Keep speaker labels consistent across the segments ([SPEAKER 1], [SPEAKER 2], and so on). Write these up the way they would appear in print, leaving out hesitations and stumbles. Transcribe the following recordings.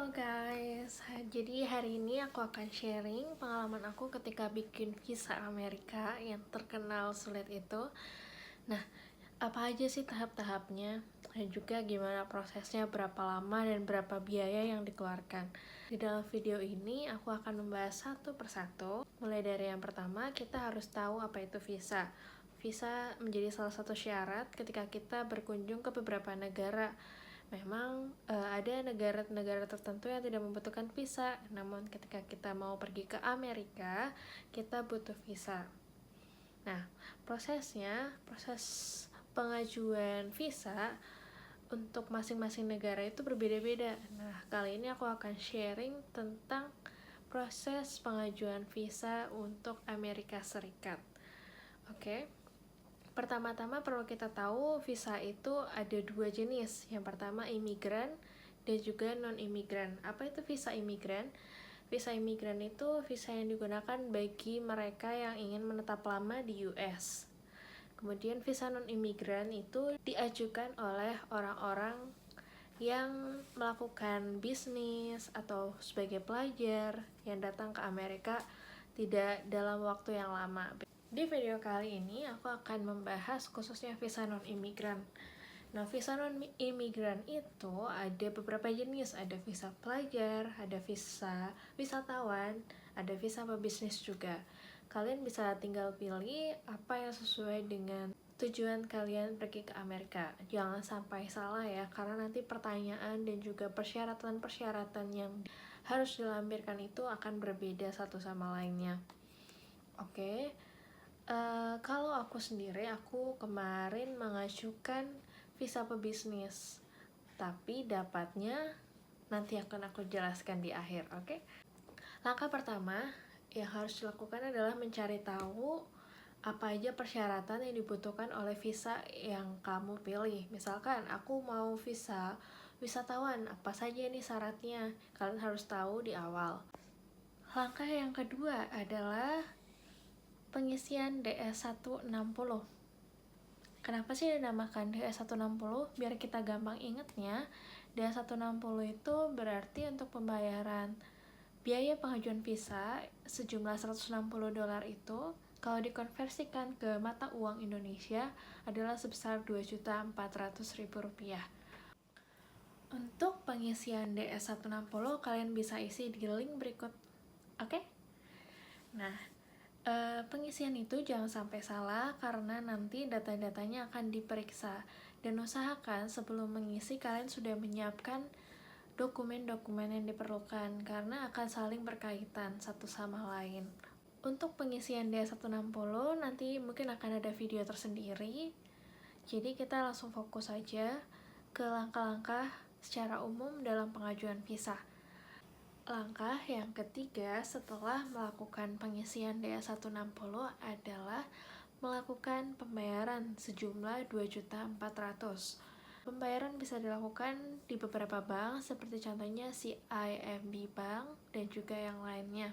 [SPEAKER 1] Halo guys, jadi hari ini aku akan sharing pengalaman aku ketika bikin visa Amerika yang terkenal sulit itu. Nah, apa aja sih tahap-tahapnya, dan juga gimana prosesnya, berapa lama dan berapa biaya yang dikeluarkan. Di dalam video ini aku akan membahas satu persatu. Mulai dari yang pertama, kita harus tahu apa itu visa. Visa menjadi salah satu syarat ketika kita berkunjung ke beberapa negara. Memang ada negara-negara tertentu yang tidak membutuhkan visa, namun ketika kita mau pergi ke Amerika, kita butuh visa. Nah, proses pengajuan visa untuk masing-masing negara itu berbeda-beda. Nah, kali ini aku akan sharing tentang proses pengajuan visa untuk Amerika Serikat. Oke. Pertama-tama perlu kita tahu visa itu ada dua jenis. Yang pertama imigran dan juga non-imigran. Apa itu visa imigran? Visa imigran itu visa yang digunakan bagi mereka yang ingin menetap lama di US. Kemudian visa non-imigran itu diajukan oleh orang-orang yang melakukan bisnis atau sebagai pelajar yang datang ke Amerika tidak dalam waktu yang lama. Di video kali ini aku akan membahas khususnya visa non-imigran. Nah, visa non-imigran itu ada beberapa jenis. Ada visa pelajar, ada visa wisatawan, ada visa pebisnis juga. Kalian bisa tinggal pilih apa yang sesuai dengan tujuan kalian pergi ke Amerika. Jangan sampai salah ya, karena nanti pertanyaan dan juga persyaratan-persyaratan yang harus dilampirkan itu akan berbeda satu sama lainnya. Oke. Kalau aku sendiri, aku kemarin mengajukan visa pebisnis, tapi dapatnya nanti akan aku jelaskan di akhir, oke? Langkah pertama yang harus dilakukan adalah mencari tahu apa aja persyaratan yang dibutuhkan oleh visa yang kamu pilih. Misalkan aku mau visa wisatawan, apa saja nih syaratnya? Kalian harus tahu di awal. Langkah yang kedua adalah pengisian DS160. Kenapa sih dinamakan DS160? Biar kita gampang ingetnya, DS160 itu berarti untuk pembayaran biaya pengajuan visa sejumlah $160 itu kalau dikonversikan ke mata uang Indonesia adalah sebesar Rp2.400.000. Untuk pengisian DS160 kalian bisa isi di link berikut. Oke? Nah, pengisian itu jangan sampai salah karena nanti data-datanya akan diperiksa, dan usahakan sebelum mengisi kalian sudah menyiapkan dokumen-dokumen yang diperlukan karena akan saling berkaitan satu sama lain. Untuk pengisian D160 nanti mungkin akan ada video tersendiri, jadi kita langsung fokus saja ke langkah-langkah secara umum dalam pengajuan visa. Langkah yang ketiga setelah melakukan pengisian DS160 adalah melakukan pembayaran sejumlah Rp2.400.000. Pembayaran bisa dilakukan di beberapa bank seperti contohnya CIMB Bank dan juga yang lainnya.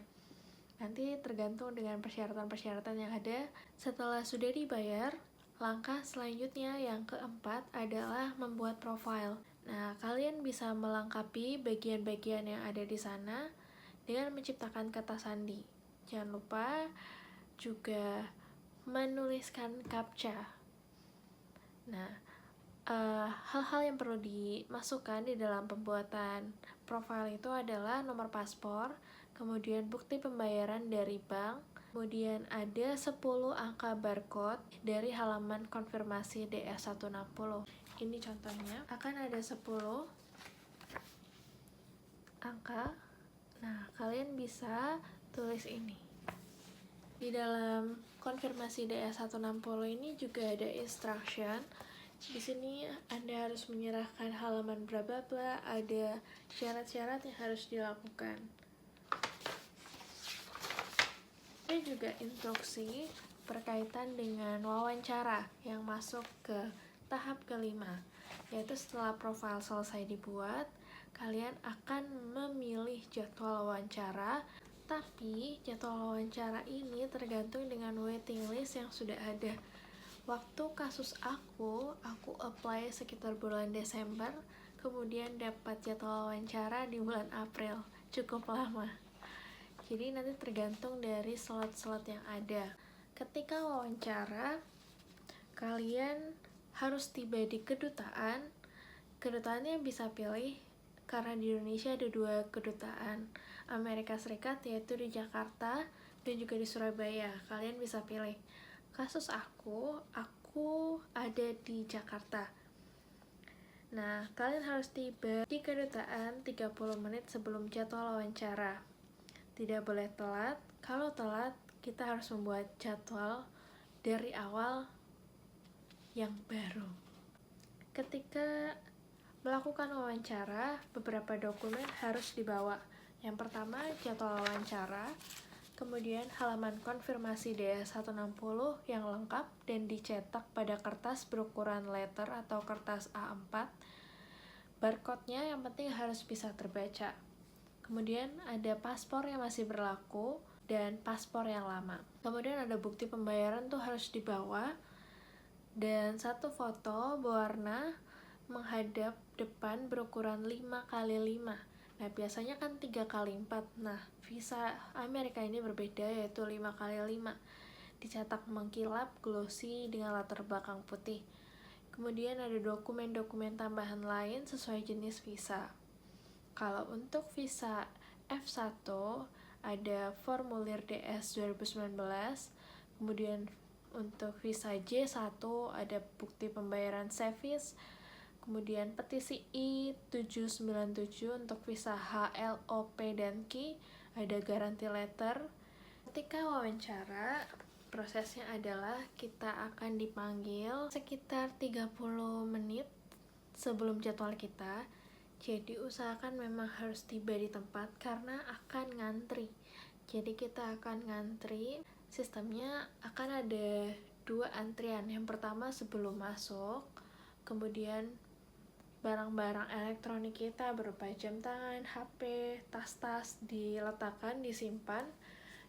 [SPEAKER 1] Nanti tergantung dengan persyaratan-persyaratan yang ada. Setelah sudah dibayar, langkah selanjutnya yang keempat adalah membuat profile. Nah, kalian bisa melengkapi bagian-bagian yang ada di sana dengan menciptakan kata sandi. Jangan lupa juga menuliskan CAPTCHA. Nah, hal-hal yang perlu dimasukkan di dalam pembuatan profile itu adalah nomor paspor, kemudian bukti pembayaran dari bank, kemudian ada 10 angka barcode dari halaman konfirmasi DS160. Ini contohnya, akan ada 10 angka. Nah, kalian bisa tulis ini. Di dalam konfirmasi DS160 ini juga ada instruction. Di sini Anda harus menyerahkan halaman bla bla bla, ada syarat-syarat yang harus dilakukan. Dan juga instruksi berkaitan dengan wawancara yang masuk ke tahap kelima, yaitu setelah profil selesai dibuat, kalian akan memilih jadwal wawancara, tapi jadwal wawancara ini tergantung dengan waiting list yang sudah ada. Waktu kasus aku apply sekitar bulan Desember, kemudian dapat jadwal wawancara di bulan April. Cukup lama. Jadi nanti tergantung dari slot-slot yang ada. Ketika wawancara, kalian harus tiba di kedutaan. Kedutaannya bisa pilih, karena di Indonesia ada 2 kedutaan Amerika Serikat, yaitu di Jakarta dan juga di Surabaya. Kalian bisa pilih. Kasus aku ada di Jakarta. Nah, kalian harus tiba di kedutaan 30 menit sebelum jadwal wawancara. Tidak boleh telat. Kalau telat, kita harus membuat jadwal dari awal yang baru. Ketika melakukan wawancara, beberapa dokumen harus dibawa. Yang pertama, jadwal wawancara, kemudian halaman konfirmasi DS160 yang lengkap dan dicetak pada kertas berukuran letter atau kertas A4. Barcode-nya yang penting harus bisa terbaca. Kemudian ada paspor yang masih berlaku dan paspor yang lama. Kemudian ada bukti pembayaran tuh harus dibawa, dan 1 foto berwarna menghadap depan berukuran 5x5. Nah, biasanya kan 3x4. Nah, visa Amerika ini berbeda, yaitu 5x5. Dicetak mengkilap, glossy dengan latar belakang putih. Kemudian ada dokumen-dokumen tambahan lain sesuai jenis visa. Kalau untuk visa F1 ada formulir DS 2019, kemudian untuk visa J1 ada bukti pembayaran Sevis, kemudian petisi I-797 untuk visa HLOP dan Q, ada garanti letter. Ketika wawancara, prosesnya adalah kita akan dipanggil sekitar 30 menit sebelum jadwal kita. Jadi usahakan memang harus tiba di tempat karena akan ngantri. Jadi kita akan ngantri. Sistemnya akan ada 2 antrian. Yang pertama sebelum masuk, kemudian barang-barang elektronik kita berupa jam tangan, HP, tas-tas diletakkan, disimpan.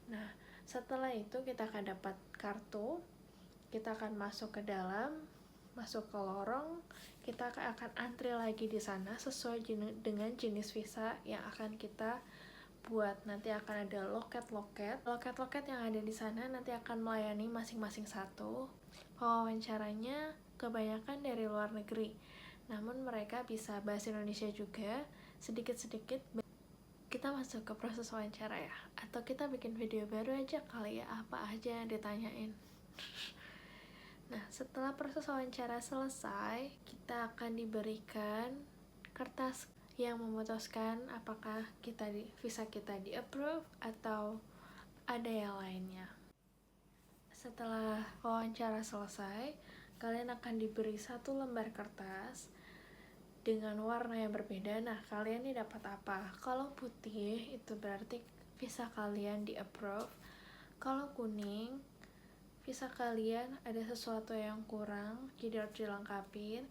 [SPEAKER 1] Nah, setelah itu kita akan dapat kartu. Kita akan masuk ke dalam, masuk ke lorong, kita akan antri lagi di sana sesuai dengan jenis visa yang akan kita buat. Nanti akan ada loket yang ada di sana nanti akan melayani masing-masing satu. Wawancaranya kebanyakan dari luar negeri, namun mereka bisa bahasa Indonesia juga sedikit-sedikit. Kita masuk ke proses wawancara ya, atau kita bikin video baru aja kali ya, apa aja yang ditanyain. Nah, setelah proses wawancara selesai, kita akan diberikan kertas yang memutuskan apakah visa kita di-approve atau ada yang lainnya. Setelah wawancara selesai, kalian akan diberi 1 lembar kertas dengan warna yang berbeda. Nah, kalian ini dapat apa? Kalau putih, itu berarti visa kalian di-approve. Kalau kuning, visa kalian ada sesuatu yang kurang, jadi harus dilengkapin.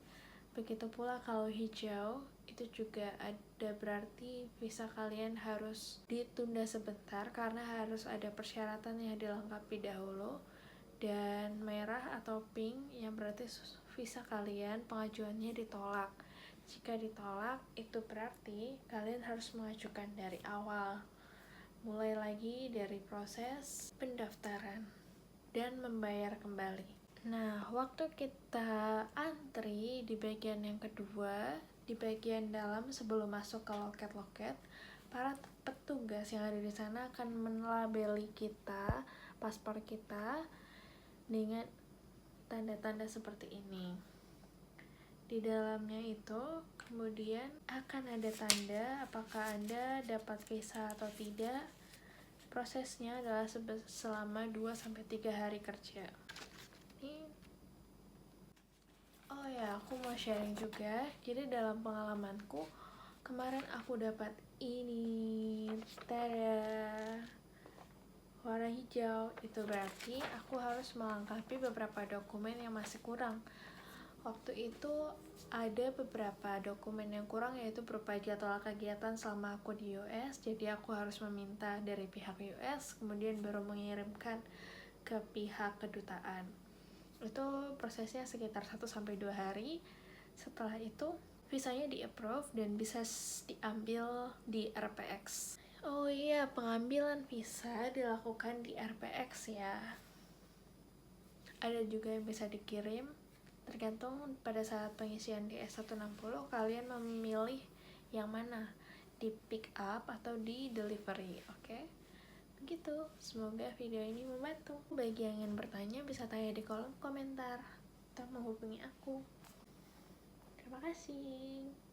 [SPEAKER 1] Begitu pula kalau hijau, itu juga ada berarti visa kalian harus ditunda sebentar karena harus ada persyaratan yang dilengkapi dahulu. Dan merah atau pink yang berarti visa kalian pengajuannya ditolak. Jika ditolak, itu berarti kalian harus mengajukan dari awal. Mulai lagi dari proses pendaftaran dan membayar kembali. Nah, waktu kita antri di bagian yang kedua, di bagian dalam sebelum masuk ke loket-loket, para petugas yang ada di sana akan melabeli kita, paspor kita, dengan tanda-tanda seperti ini. Di dalamnya itu kemudian akan ada tanda apakah Anda dapat visa atau tidak. Prosesnya adalah selama 2-3 hari kerja. Oh ya, aku mau sharing juga. Jadi dalam pengalamanku, kemarin aku dapat ini. Tada! Warna hijau. Itu berarti aku harus melengkapi beberapa dokumen yang masih kurang. Waktu itu ada beberapa dokumen yang kurang, yaitu berupa jadwal kegiatan selama aku di US. Jadi aku harus meminta dari pihak US, kemudian baru mengirimkan ke pihak kedutaan. Itu prosesnya sekitar 1-2 hari. Setelah itu visanya di approve dan bisa diambil di RPX. Oh iya, pengambilan visa dilakukan di RPX ya. Ada juga yang bisa dikirim, tergantung pada saat pengisian di S160 kalian memilih yang mana, di pick up atau di delivery, oke? Begitu, semoga video ini membantu. Bagi yang ingin bertanya bisa tanya di kolom komentar atau menghubungi aku. Terima kasih.